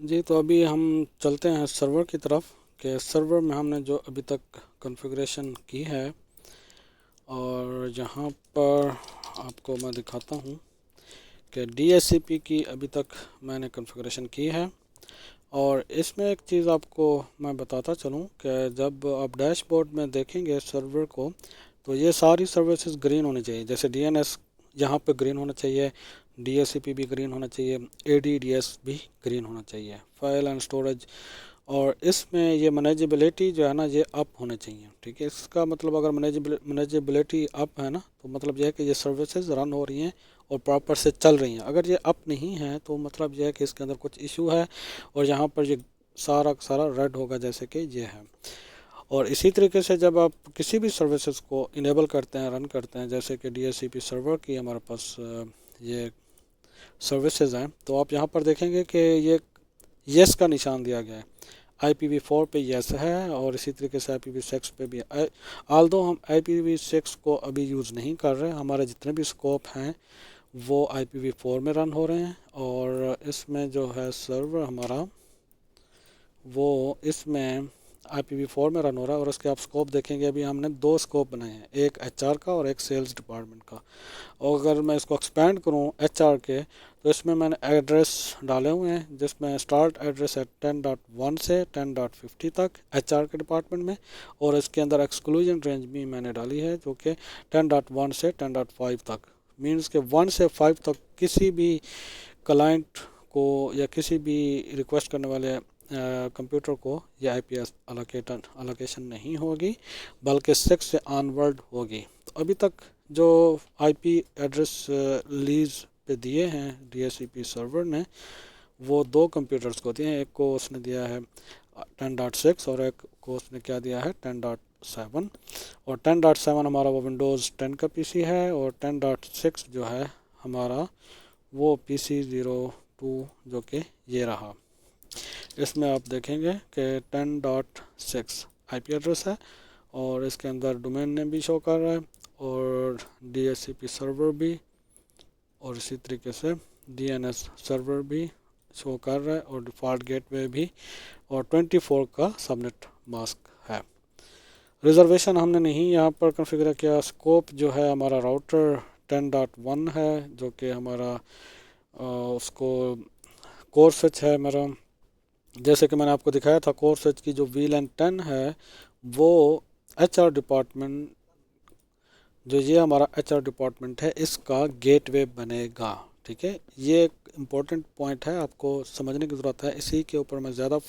जी, तो अभी हम चलते हैं सर्वर की तरफ कि सर्वर में हमने जो अभी तक कॉन्फ़िगरेशन की है, और यहाँ पर आपको मैं दिखाता हूँ कि DHCP की अभी तक मैंने कॉन्फ़िगरेशन की है। और इसमें एक चीज़ आपको मैं बताता चलूँ कि जब आप डैशबोर्ड में देखेंगे सर्वर को, तो ये सारी सर्विसेज ग्रीन होनी चाहिए। जैसे DNS यहाँ पे ग्रीन होना चाहिए, DHCP भी ग्रीन होना चाहिए, ADDS भी ग्रीन होना चाहिए, फाइल एंड स्टोरेज। और इसमें ये मैनेजेबिलिटी जो है ना, ये अप होने चाहिए। ठीक है, इसका मतलब अगर मैनेजेबिलिटी अप है ना, तो मतलब यह है कि ये सर्विसेज रन हो रही हैं और प्रॉपर से चल रही हैं। अगर ये अप नहीं है तो मतलब यह है कि इसके अंदर कुछ इशू है, और यहाँ पर ये सारा का सारा रेड होगा जैसे कि ये है। और इसी तरीके से जब आप किसी भी सर्विसेज को इनेबल करते हैं, रन करते हैं, जैसे कि DHCP सर्वर की हमारे पास ये सर्विसेज हैं, तो आप यहाँ पर देखेंगे कि ये येस का निशान दिया गया है। IPv4 पे येस है, और इसी तरीके से IPv6 पे भी है। आल्दो हम IPv6 को अभी यूज़ नहीं कर रहे, हमारे जितने भी स्कोप हैं वो IPv4 में रन हो रहे हैं। और इसमें जो है सर्वर हमारा, वो इसमें IPv4 में रन हो रहा है। और उसके आप स्कोप देखेंगे, अभी हमने दो स्कोप बनाए हैं, एक HR का और एक सेल्स डिपार्टमेंट का। और अगर मैं इसको एक्सपेंड करूं HR के, तो इसमें मैंने एड्रेस डाले हुए हैं, जिसमें स्टार्ट एड्रेस है 10.1 से 10.50 तक HR के डिपार्टमेंट में। और इसके अंदर एक्सक्लूजन रेंज भी मैंने डाली है, जो कि 10.1 से 10.5 तक। मीन्स के 1 से 5 तक किसी भी क्लाइंट को या किसी भी रिक्वेस्ट करने वाले कंप्यूटर को ये IPS अलोकेशन नहीं होगी, बल्कि 6 से ऑनवर्ड होगी। तो अभी तक जो IP एड्रेस लीज पे दिए हैं DHCP सर्वर ने, वो दो कंप्यूटर्स को दिए हैं। एक को उसने दिया है 10.6, और एक को उसने क्या दिया है 10.7। और 10.7 हमारा वो विंडोज़ 10 का PC है, और 10.6 जो है हमारा वो PC02, जो कि ये रहा। इसमें आप देखेंगे कि 10.6 IP एड्रेस है, और इसके अंदर डोमेन नेम भी शो कर रहा है, और DHCP सर्वर भी, और इसी तरीके से DNS सर्वर भी शो कर रहा है, और डिफ़ॉल्ट गेटवे भी, और 24 का सबनेट मास्क है। रिजर्वेशन हमने नहीं यहाँ पर कॉन्फ़िगर किया। स्कोप जो है हमारा राउटर 10.1 है, जो कि हमारा उसको कोर स्विच है मेरा। जैसे कि मैंने आपको दिखाया था, कोर स्विच की जो VLAN 10 है, वो HR डिपार्टमेंट, जो ये हमारा HR डिपार्टमेंट है, इसका गेटवे बनेगा। ठीक है, ये एक इम्पोर्टेंट पॉइंट है, आपको समझने की ज़रूरत है। इसी के ऊपर मैं ज़्यादा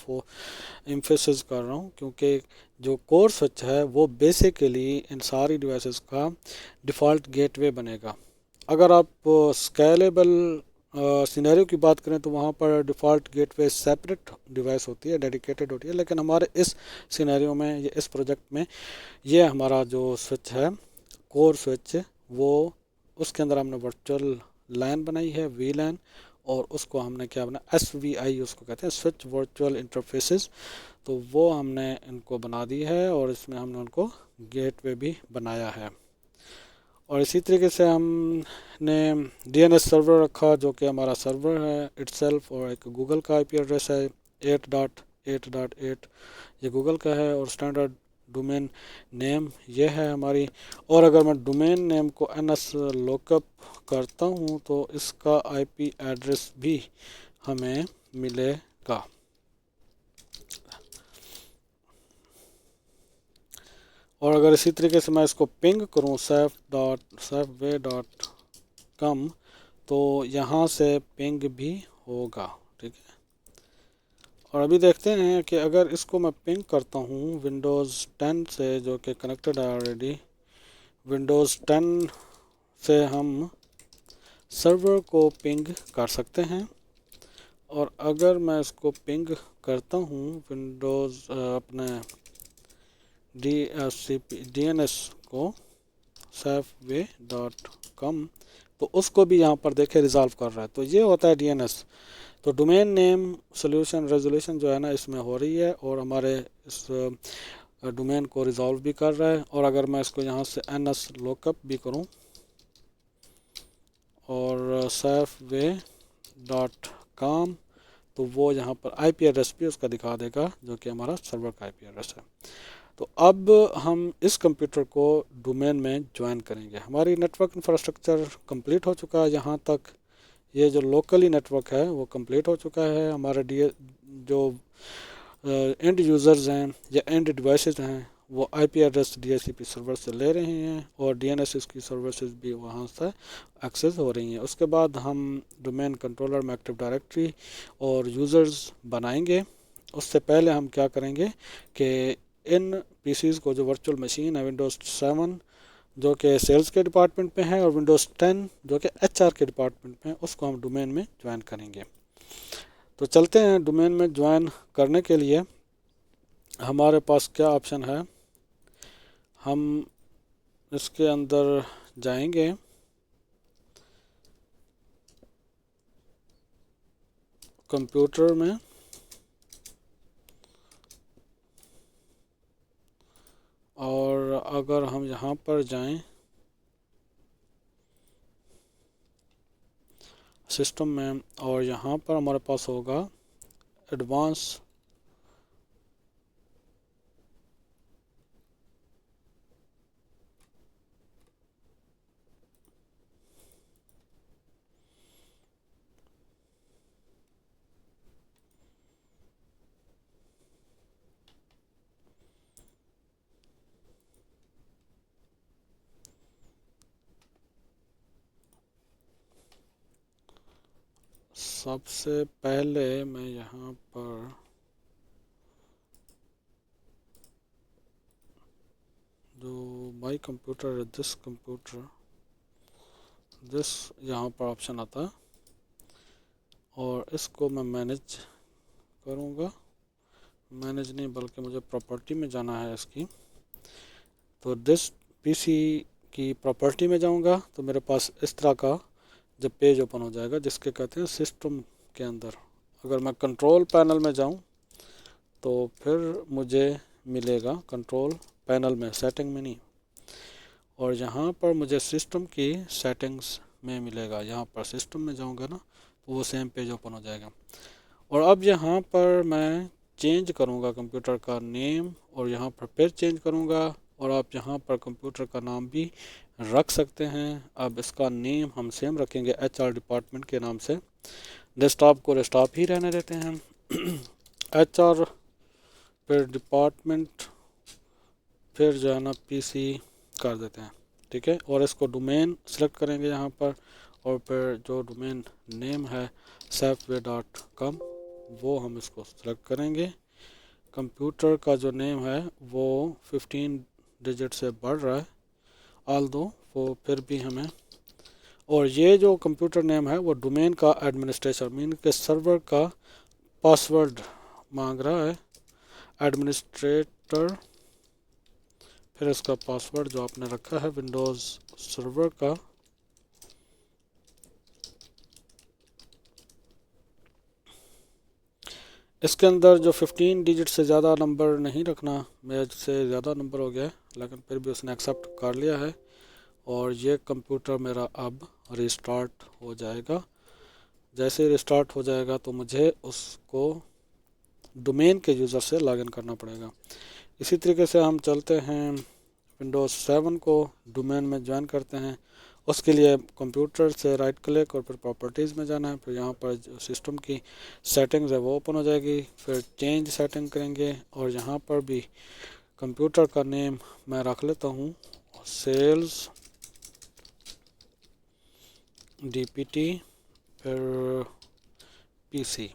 एम्फेसिस कर रहा हूँ, क्योंकि जो कोर स्विच है वो बेसिकली इन सारी डिवाइसेस का डिफ़ॉल्ट गेटवे बनेगा। अगर आप स्केलेबल सिनेरियो की बात करें, तो वहाँ पर डिफ़ॉल्ट गेटवे सेपरेट डिवाइस होती है, डेडिकेटेड होती है। लेकिन हमारे इस सिनेरियो में, ये इस प्रोजेक्ट में, ये हमारा जो स्विच है कोर स्विच, वो उसके अंदर हमने वर्चुअल लैन बनाई है, VLAN। और उसको हमने क्या बनाया, SVI उसको कहते हैं, स्विच वर्चुअल इंटरफेसेस। तो वो हमने इनको बना दी है, और इसमें हमने उनको गेटवे भी बनाया है। और इसी तरीके से हमने DNS सर्वर रखा, जो कि हमारा सर्वर है इटसेल्फ, और एक गूगल का IP एड्रेस है 8.8.8, ये गूगल का है। और स्टैंडर्ड डोमेन नेम ये है हमारी। और अगर मैं डोमेन नेम को NS लॉकअप करता हूँ, तो इसका IP एड्रेस भी हमें मिलेगा। और अगर इसी तरीके से मैं इसको पिंग करूँ safeway.com, तो यहाँ से पिंग भी होगा। ठीक है, और अभी देखते हैं कि अगर इसको मैं पिंग करता हूँ विंडोज़ 10 से, जो कि कनेक्टेड है ऑलरेडी। विंडोज़ 10 से हम सर्वर को पिंग कर सकते हैं। और अगर मैं इसको पिंग करता हूँ विंडोज़ अपने DNS को safeway.com, तो उसको भी यहाँ पर देखे रिजॉल्व कर रहा है। तो ये होता है DNS। तो डोमेन नेम सोल्यूशन रेजोल्यूशन जो है ना, इसमें हो रही है, और हमारे इस डोमेन को रिजॉल्व भी कर रहा है। और अगर मैं इसको यहाँ से NS लॉकअप भी करूँ, और safeway.com, तो वो यहाँ पर आईपी एड्रेस भी उसका दिखा देगा, जो कि हमारा सर्वर का आईपी एड्रेस है। तो अब हम इस कंप्यूटर को डोमेन में ज्वाइन करेंगे। हमारी नेटवर्क इंफ्रास्ट्रक्चर कंप्लीट हो चुका है। यहाँ तक ये जो लोकली नेटवर्क है वो कंप्लीट हो चुका है। हमारे जो एंड यूज़र्स हैं या एंड डिवाइसेस हैं वो आईपी एड्रेस डीएचसीपी सर्वर से ले रहे हैं और डीएनएस की सर्विसेज भी वहाँ से एक्सेस हो रही हैं। उसके बाद हम डोमेन कंट्रोलर में एक्टिव डायरेक्टरी और यूज़र्स बनाएंगे। उससे पहले हम क्या करेंगे कि इन पीसीज़ को, जो वर्चुअल मशीन है विंडोज़ 7 जो कि सेल्स के डिपार्टमेंट में है और विंडोज़ 10 जो कि एचआर के डिपार्टमेंट में है, उसको हम डोमेन में ज्वाइन करेंगे। तो चलते हैं डोमेन में ज्वाइन करने के लिए हमारे पास क्या ऑप्शन है। हम इसके अंदर जाएंगे, कंप्यूटर में, और अगर हम यहाँ पर जाएं सिस्टम में और यहाँ पर हमारे पास होगा एडवांस सबसे पहले मैं यहाँ पर जो माई कंप्यूटर है, दिस कंप्यूटर, दिस यहाँ पर ऑप्शन आता है और इसको मैं मैनेज करूँगा। मैनेज नहीं बल्कि मुझे प्रॉपर्टी में जाना है इसकी। तो दिस पीसी की प्रॉपर्टी में जाऊँगा तो मेरे पास इस तरह का जब पेज ओपन हो जाएगा जिसके कहते हैं सिस्टम के अंदर। अगर मैं कंट्रोल पैनल में जाऊं तो फिर मुझे मिलेगा कंट्रोल पैनल में, सेटिंग में नहीं। और यहाँ पर मुझे सिस्टम की सेटिंग्स में मिलेगा। यहाँ पर सिस्टम में जाऊँगा ना तो वो सेम पेज ओपन हो जाएगा। और अब यहाँ पर मैं चेंज करूँगा कंप्यूटर का नेम और यहाँ पर फिर चेंज करूँगा। और आप यहाँ पर कंप्यूटर का नाम भी रख सकते हैं। अब इसका नेम हम सेम रखेंगे एचआर डिपार्टमेंट के नाम से। डेस्कटॉप को डेस्कटॉप ही रहने देते हैं। एचआर फिर डिपार्टमेंट फिर जो है ना पीसी कर देते हैं, ठीक है। और इसको डोमेन सेलेक्ट करेंगे यहाँ पर और फिर जो डोमेन नेम है safeway.com वो हम इसको सेलेक्ट करेंगे। कंप्यूटर का जो नेम है वो 15 डिजिट से बढ़ रहा है ऑल्दो वो फिर भी हमें। और ये जो कंप्यूटर नेम है वो डोमेन का एडमिनिस्ट्रेटर मीन के सर्वर का पासवर्ड मांग रहा है, एडमिनिस्ट्रेटर। फिर इसका पासवर्ड जो आपने रखा है विंडोज़ सर्वर का, इसके अंदर जो 15 डिजिट से ज़्यादा नंबर नहीं रखना। मेरे से ज़्यादा नंबर हो गया है लेकिन फिर भी उसने एक्सेप्ट कर लिया है। और ये कंप्यूटर मेरा अब रिस्टार्ट हो जाएगा। जैसे रिस्टार्ट हो जाएगा तो मुझे उसको डोमेन के यूज़र से लॉगिन करना पड़ेगा। इसी तरीके से हम चलते हैं विंडोज़ 7 को डोमेन में ज्वाइन करते हैं। उसके लिए कंप्यूटर से राइट क्लिक और फिर प्रॉपर्टीज़ में जाना है। फिर यहाँ पर जो सिस्टम की सेटिंग्स है वो ओपन हो जाएगी। फिर चेंज सेटिंग करेंगे और यहाँ पर भी कंप्यूटर का नेम मैं रख लेता हूँ सेल्स डीपीटी फिर पीसी।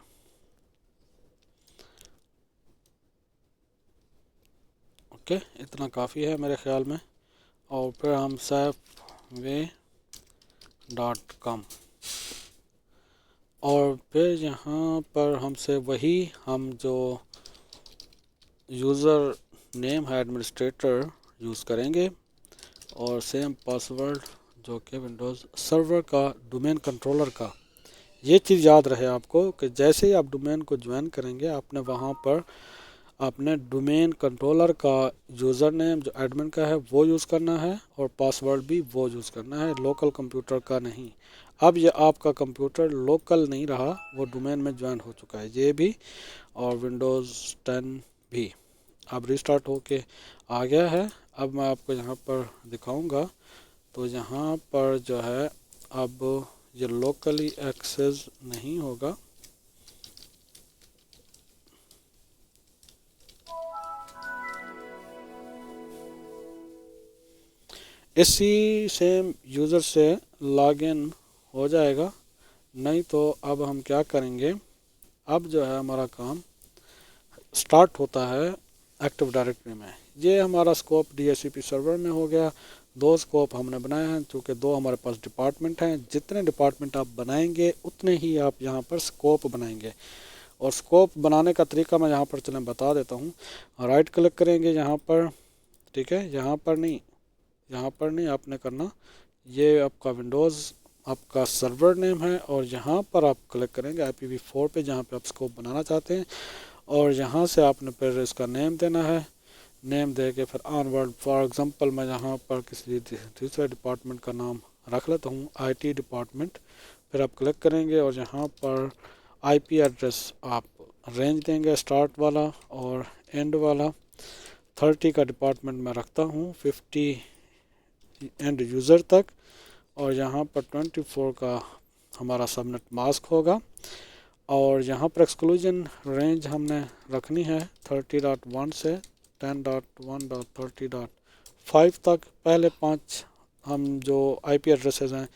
ओके, इतना काफ़ी है मेरे ख्याल में। और फिर हम safeway.com और फिर यहाँ पर हमसे वही हम जो यूज़र नेम है एडमिनिस्ट्रेटर यूज़ करेंगे और सेम पासवर्ड जो कि विंडोज़ सर्वर का डोमेन कंट्रोलर का। ये चीज़ याद रहे आपको कि जैसे ही आप डोमेन को ज्वाइन करेंगे आपने वहाँ पर आपने डोमेन कंट्रोलर का यूज़र नेम जो एडमिन का है वो यूज़ करना है और पासवर्ड भी वो यूज़ करना है, लोकल कंप्यूटर का नहीं। अब ये आपका कंप्यूटर लोकल नहीं रहा, वो डोमेन में ज्वाइन हो चुका है, ये भी और विंडोज़ 10 भी। अब रिस्टार्ट होके आ गया है। अब मैं आपको यहाँ पर दिखाऊंगा। तो यहाँ पर जो है अब ये लोकली एक्सेस नहीं होगा। इसी सेम यूज़र से लॉगिन हो जाएगा। नहीं तो अब हम क्या करेंगे, अब जो है हमारा काम स्टार्ट होता है एक्टिव डायरेक्टरी में। ये हमारा स्कोप DHCP सर्वर में हो गया। दो स्कोप हमने बनाए हैं, चूँकि दो हमारे पास डिपार्टमेंट हैं। जितने डिपार्टमेंट आप बनाएंगे उतने ही आप यहाँ पर स्कोप बनाएंगे। और स्कोप बनाने का तरीका मैं यहाँ पर चलें बता देता हूँ। राइट क्लिक करेंगे यहाँ पर, ठीक है, यहाँ पर नहीं आपने करना, ये आपका विंडोज़ आपका सर्वर नेम है और यहाँ पर आप क्लिक करेंगे IPv4 पे, जहाँ पे आप स्कोप बनाना चाहते हैं। और यहाँ से आपने फिर इसका नेम देना है। नेम दे के फिर ऑनवर्ड, फॉर एग्जांपल मैं यहाँ पर किसी दूसरे डिपार्टमेंट का नाम रख लेता हूँ, IT डिपार्टमेंट। फिर आप क्लिक करेंगे और यहाँ पर IP एड्रेस आप रेंज देंगे, स्टार्ट वाला और एंड वाला। 30 का डिपार्टमेंट मैं रखता हूँ, 50 एंड यूज़र तक। और यहाँ पर 24 का हमारा सबनेट मास्क होगा। और यहाँ पर एक्सक्लूजन रेंज हमने रखनी है 30.1 से 10.1.30.5 तक। पहले 5 हम जो IP एड्रेसेस हैं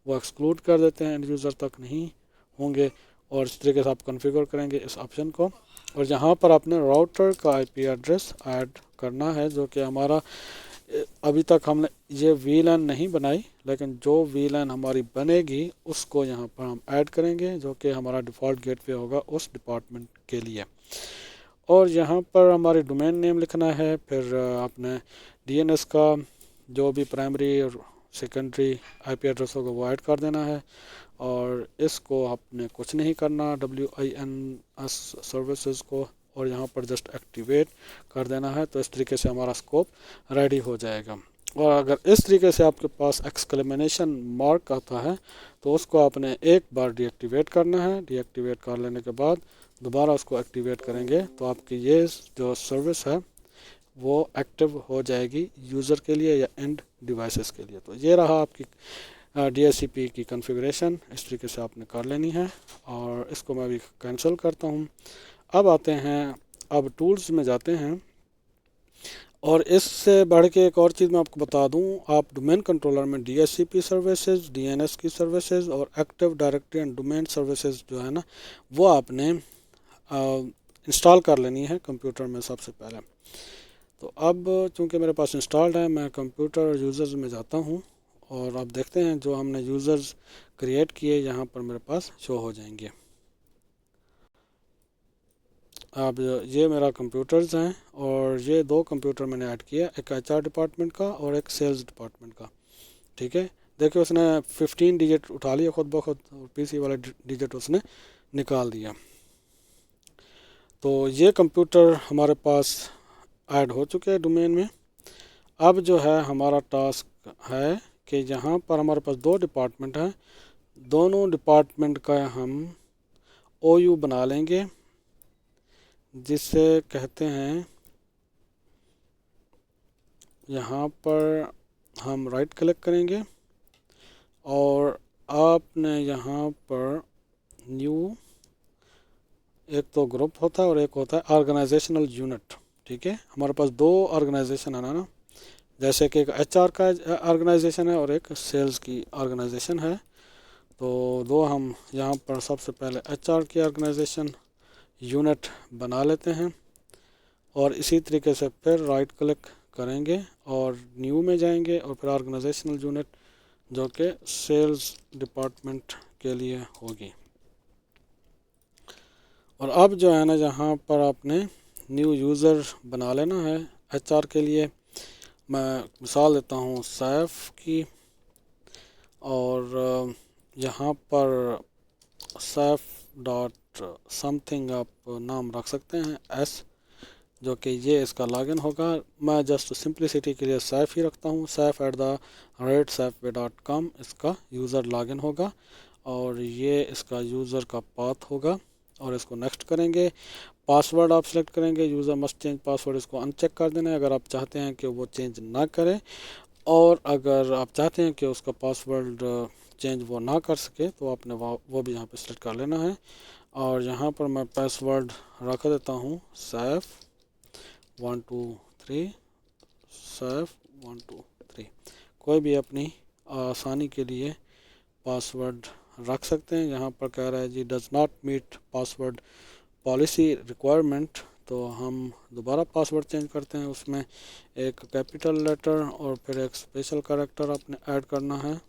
वो एक्सक्लूड कर देते हैं, एंड यूज़र तक नहीं होंगे। और इस तरीके से आप कॉन्फ़िगर करेंगे इस ऑप्शन को। और यहाँ पर आपने राउटर का IP एड्रेस ऐड करना है, जो कि हमारा अभी तक हमने ये VLAN नहीं बनाई, लेकिन जो VLAN हमारी बनेगी उसको यहाँ पर हम ऐड करेंगे, जो कि हमारा डिफ़ॉल्ट गेटवे होगा उस डिपार्टमेंट के लिए। और यहाँ पर हमारी डोमेन नेम लिखना है। फिर आपने DNS का जो भी प्राइमरी और सेकेंडरी IP एड्रेस होगा वो ऐड कर देना है। और इसको आपने कुछ नहीं करना, WINS सर्विसेज को, और यहाँ पर जस्ट एक्टिवेट कर देना है। तो इस तरीके से हमारा स्कोप रेडी हो जाएगा। और अगर इस तरीके से आपके पास एक्सक्लेमेशन मार्क आता है तो उसको आपने एक बार डीएक्टिवेट करना है। डीएक्टिवेट कर लेने के बाद दोबारा उसको एक्टिवेट करेंगे तो आपकी ये जो सर्विस है वो एक्टिव हो जाएगी यूज़र के लिए या एंड डिवाइसेस के लिए। तो ये रहा आपकी DHCP की कॉन्फ़िगरेशन। इस तरीके से आपने कर लेनी है। और इसको मैं अभी कैंसिल करता हूँ। अब आते हैं, अब टूल्स में जाते हैं। और इससे बढ़ के एक और चीज़ मैं आपको बता दूं, आप डोमेन कंट्रोलर में DHCP सर्विसेज, DNS की सर्विसेज और active directory and domain services जो है ना, वो आपने इंस्टॉल कर लेनी है कंप्यूटर में सबसे पहले। तो अब चूंकि मेरे पास इंस्टॉल्ड है, मैं कंप्यूटर यूज़र्स में जाता हूं और आप देखते हैं जो हमने यूज़र्स क्रिएट किए यहाँ पर मेरे पास शो हो जाएंगे। अब ये मेरा कंप्यूटर्स हैं और ये दो कंप्यूटर मैंने ऐड किया, एक HR डिपार्टमेंट का और एक सेल्स डिपार्टमेंट का। ठीक है, देखिए उसने 15 डिजिट उठा लिया खुद ब खुद और PC वाला डिजिट उसने निकाल दिया। तो ये कंप्यूटर हमारे पास ऐड हो चुके हैं डोमेन में। अब जो है हमारा टास्क है कि यहाँ पर हमारे पास दो डिपार्टमेंट हैं, दोनों डिपार्टमेंट का हम OU बना लेंगे, जिसे कहते हैं, यहाँ पर हम राइट क्लिक करेंगे और आपने यहाँ पर न्यू, एक तो ग्रुप होता है और एक होता है ऑर्गेनाइजेशनल यूनिट। ठीक है, हमारे पास दो ऑर्गेनाइजेशन है ना, जैसे कि एक HR का ऑर्गेनाइजेशन है और एक सेल्स की ऑर्गेनाइजेशन है। तो दो हम यहाँ पर सबसे पहले HR की ऑर्गेनाइजेशन यूनिट बना लेते हैं और इसी तरीके से फिर राइट क्लिक करेंगे और न्यू में जाएंगे और फिर ऑर्गेनाइजेशनल यूनिट जो कि सेल्स डिपार्टमेंट के लिए होगी। और अब जो है ना, जहाँ पर आपने न्यू यूज़र बना लेना है HR के लिए, मैं मिसाल देता हूँ सैफ की, और यहाँ पर सैफ डॉट समथिंग आप नाम रख सकते हैं, जो कि ये इसका लॉगिन होगा। मैं जस्ट सिंप्लिसिटी के लिए सैफ ही रखता हूँ, saif@safeway.com इसका यूज़र लॉगिन होगा और ये इसका यूज़र का पाथ होगा। और इसको नेक्स्ट करेंगे। पासवर्ड आप सेलेक्ट करेंगे, यूज़र मस्ट चेंज पासवर्ड, इसको अनचेक कर देना है अगर आप चाहते हैं कि वो चेंज ना करे। और अगर आप चाहते हैं कि उसका पासवर्ड चेंज वो ना कर सके तो आपने वो भी यहाँ पे सेलेक्ट कर लेना है। और यहाँ पर मैं पासवर्ड रख देता हूँ saif123 saif123। कोई भी अपनी आसानी के लिए पासवर्ड रख सकते हैं। यहाँ पर कह रहा है जी does not meet password policy requirement, तो हम दोबारा पासवर्ड चेंज करते हैं। उसमें एक कैपिटल लेटर और फिर एक स्पेशल कैरेक्टर आपने ऐड करना है,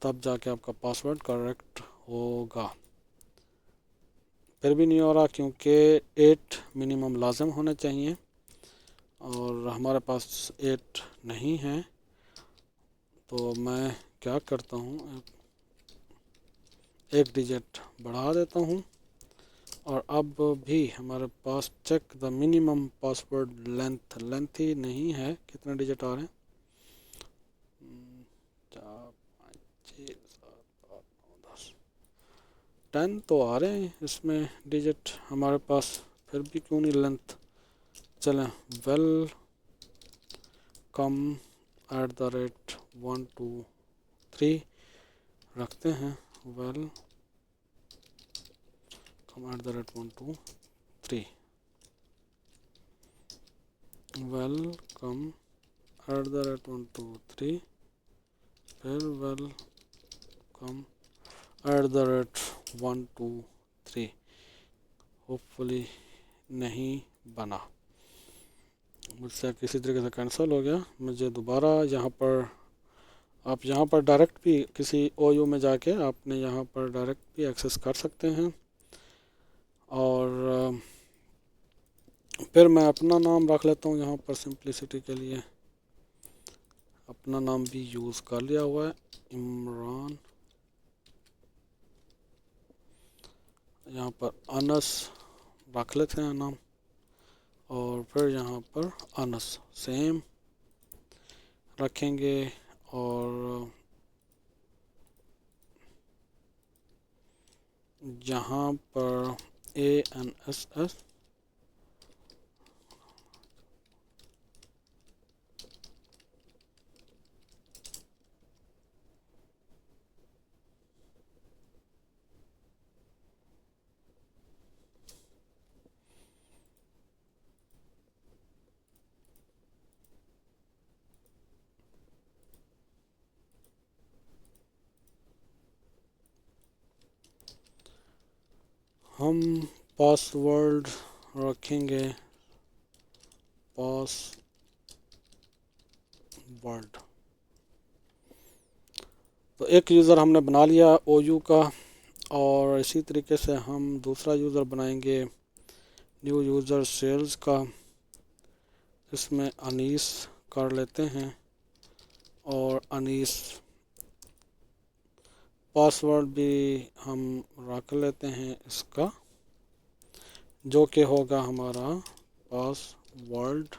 तब जाके आपका पासवर्ड करेक्ट होगा। फिर भी नहीं हो रहा क्योंकि 8 मिनिमम लाजम होने चाहिए और हमारे पास 8 नहीं है। तो मैं क्या करता हूँ, एक डिजिट बढ़ा देता हूँ और अब भी हमारे पास check the minimum password length ही नहीं है। कितने डिजिट आ रहे हैं, 4 5 6 7 8 9 10 10 तो आ रहे हैं इसमें डिजिट हमारे पास, फिर भी क्यों नहीं लेंथ। चलें, welcome@123 रखते हैं, welcome@123 welcome@123 फिर welcome@123। होपफुली नहीं बना, मुझसे किसी तरीके से कैंसिल हो गया। मुझे दोबारा यहाँ पर, आप यहाँ पर डायरेक्ट भी किसी OU में जाके आपने यहाँ पर डायरेक्ट भी एक्सेस कर सकते हैं। और फिर मैं अपना नाम रख लेता हूँ यहाँ पर सिंप्लिसिटी के लिए, अपना नाम भी यूज़ कर लिया हुआ है, इमरान। यहाँ पर अनस रख लेते हैं नाम और फिर यहाँ पर अनस सेम रखेंगे। और यहाँ पर ANSS हम पासवर्ड रखेंगे पासवर्ड। तो एक यूज़र हमने बना लिया OU का, और इसी तरीके से हम दूसरा यूज़र बनाएंगे न्यू यूज़र सेल्स का। इसमें अनीस कर लेते हैं और अनीस पासवर्ड भी हम रख लेते हैं इसका, जो कि होगा हमारा पासवर्ड।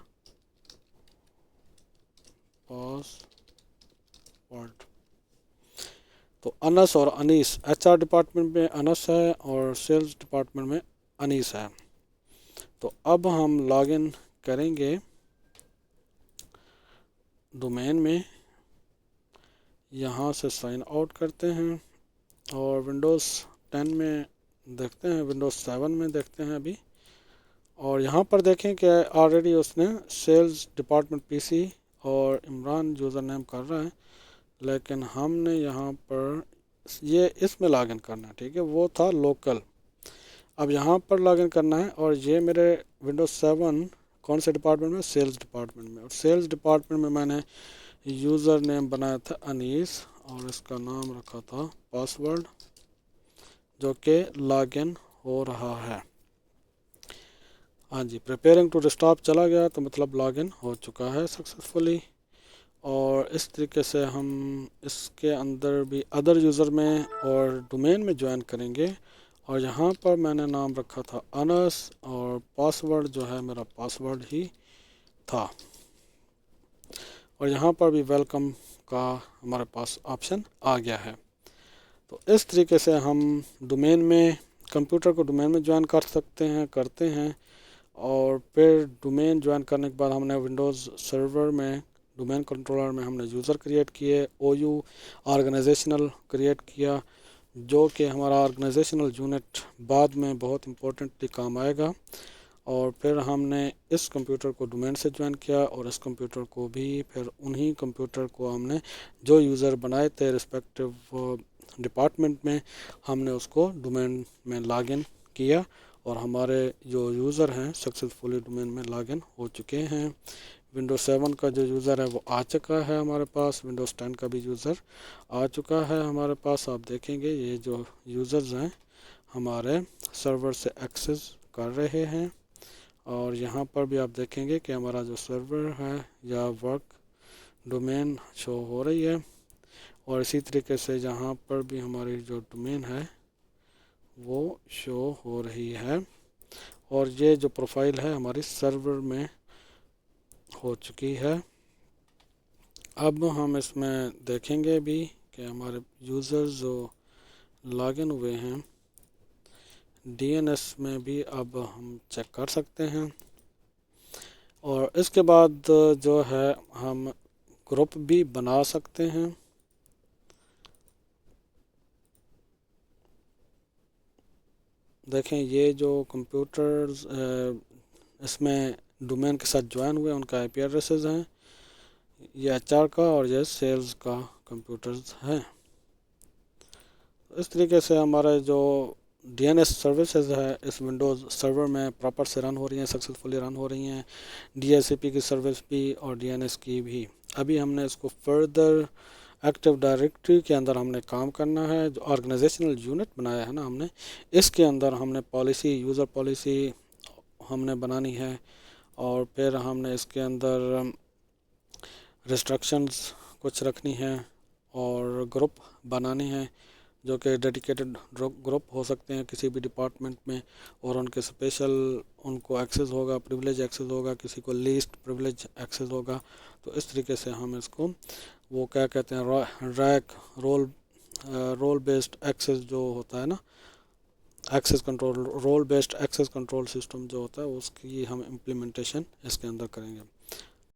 तो अनस और अनीस, HR डिपार्टमेंट में अनस है और सेल्स डिपार्टमेंट में अनीस है। तो अब हम लॉगिन करेंगे डोमेन में, यहाँ से साइन आउट करते हैं और विंडोज़ 10 में देखते हैं, विंडोज़ 7 में देखते हैं अभी। और यहाँ पर देखें कि ऑलरेडी उसने सेल्स डिपार्टमेंट PC और इमरान यूज़र नेम कर रहा है, लेकिन हमने यहाँ पर ये इसमें लॉगिन करना है, ठीक है, वो था लोकल। अब यहाँ पर लॉगिन करना है और ये मेरे विंडोज़ 7 कौन से डिपार्टमेंट में, सेल्स डिपार्टमेंट में। और सेल्स डिपार्टमेंट में मैंने यूज़र नेम बनाया था अनीस और इसका नाम रखा था पासवर्ड, जो कि लॉगिन हो रहा है। हाँ जी, प्रिपेयरिंग टू रिस्टार्ट चला गया तो मतलब लॉगिन हो चुका है सक्सेसफुली। और इस तरीके से हम इसके अंदर भी अदर यूज़र में और डोमेन में ज्वाइन करेंगे और यहाँ पर मैंने नाम रखा था अनस और पासवर्ड जो है मेरा पासवर्ड ही था। और यहाँ पर भी वेलकम का हमारे पास ऑप्शन आ गया है। तो इस तरीके से हम डोमेन में कंप्यूटर को डोमेन में ज्वाइन कर सकते हैं, करते हैं। और फिर डोमेन ज्वाइन करने के बाद हमने विंडोज़ सर्वर में डोमेन कंट्रोलर में हमने यूज़र क्रिएट किए, OU ऑर्गेनाइजेशनल क्रिएट किया, जो कि हमारा ऑर्गेनाइजेशनल यूनिट बाद में बहुत इम्पोर्टेंटली काम आएगा। और फिर हमने इस कंप्यूटर को डोमेन से ज्वाइन किया और इस कंप्यूटर को भी फिर उन्हीं कंप्यूटर को हमने जो यूज़र बनाए थे रिस्पेक्टिव डिपार्टमेंट में, हमने उसको डोमेन में लॉगिन किया और हमारे जो यूज़र हैं सक्सेसफुली डोमेन में लॉगिन हो चुके हैं। विंडोज़ 7 का जो यूज़र है वो आ चुका है हमारे पास, विंडोज़ 10 का भी यूज़र आ चुका है हमारे पास। आप देखेंगे ये जो यूज़र्स हैं हमारे सर्वर से एक्सेस कर रहे हैं। और यहाँ पर भी आप देखेंगे कि हमारा जो सर्वर है या वर्क डोमेन शो हो रही है। और इसी तरीके से जहाँ पर भी हमारी जो डोमेन है वो शो हो रही है। और ये जो प्रोफाइल है हमारी सर्वर में हो चुकी है। अब हम इसमें देखेंगे भी कि हमारे यूज़र्स जो लॉगिन हुए हैं DNS में भी अब हम चेक कर सकते हैं। और इसके बाद जो है हम ग्रुप भी बना सकते हैं। देखें ये जो कंप्यूटर्स इसमें डोमेन के साथ ज्वाइन हुए उनका IP एड्रेसेस हैं, ये HR का और ये सेल्स का कंप्यूटर्स हैं। इस तरीके से हमारे जो DNS सर्विसेज है इस विंडोज़ सर्वर में प्रॉपर से रन हो रही हैं, सक्सेसफुली रन हो रही हैं। DHCP की सर्विस भी और DNS की भी। अभी हमने इसको फर्दर एक्टिव डायरेक्टरी के अंदर हमने काम करना है। जो ऑर्गेनाइजेशनल यूनिट बनाया है ना हमने, इसके अंदर हमने पॉलिसी, यूज़र पॉलिसी हमने बनानी है। और फिर हमने इसके अंदर रिस्ट्रिक्शंस कुछ रखनी है और ग्रुप बनाने हैं जो कि डेडिकेटेड ग्रुप हो सकते हैं किसी भी डिपार्टमेंट में। और उनके स्पेशल उनको एक्सेस होगा, प्रिविलेज एक्सेस होगा, किसी को लीस्ट प्रिविलेज एक्सेस होगा। तो इस तरीके से हम इसको वो क्या कहते हैं रैक रोल बेस्ड एक्सेस जो होता है ना, access control role based access control system जो होता है उसकी हम इम्प्लीमेंटेशन इसके अंदर करेंगे।